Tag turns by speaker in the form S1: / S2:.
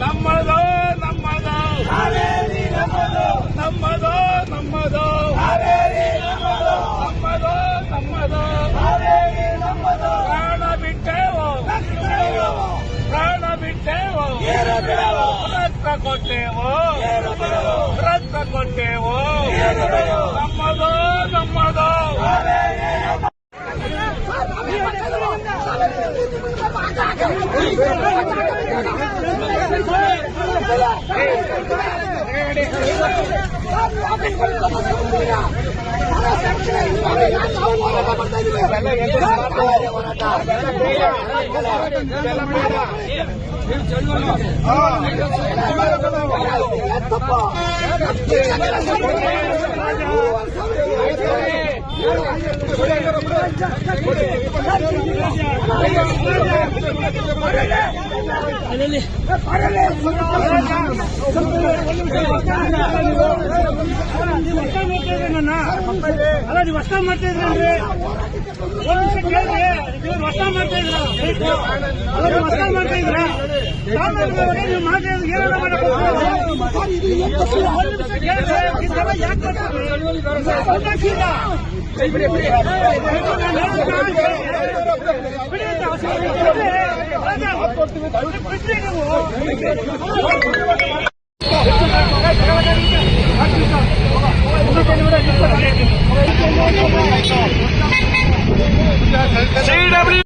S1: ನಮ್ಮದು ನಮ್ಮದು ನಮ್ಮದು ನಮ್ಮದು ನಮ್ಮದು ನಮ್ಮದು ಪ್ರಾಣ ಬಿಟ್ಟೇವು ಪ್ರಾಣ ಬಿಟ್ಟೇವು ರಕ್ತ ಕೊಟ್ಟೇವು ರಕ್ತ ಕೊಟ್ಟೇವು ನಮ್ಮದು ನಮ್ಮದು
S2: ಅಲ್ಲ ನೀವು ವರ್ಷ ಮಾಡ್ತಾ ಇದ್ರಿ ಒಂದ್ ನಿಮಿಷ ಕೇಳ್ರಿ ನೀವು ವರ್ಷ ಮಾಡ್ತಾ ಇದ್ರ ವರ್ಷ ಮಾಡ್ತಾ ಇದ್ರ ನೀವು ಮಾಡ್ತಾ ಇದ್ರೆ ಏನೆಲ್ಲ ಮಾಡಬೇಕು ಒಂದ್ ನಿಮಿಷ ಕೇಳ್ರಿ ಯಾಕೆ
S1: CW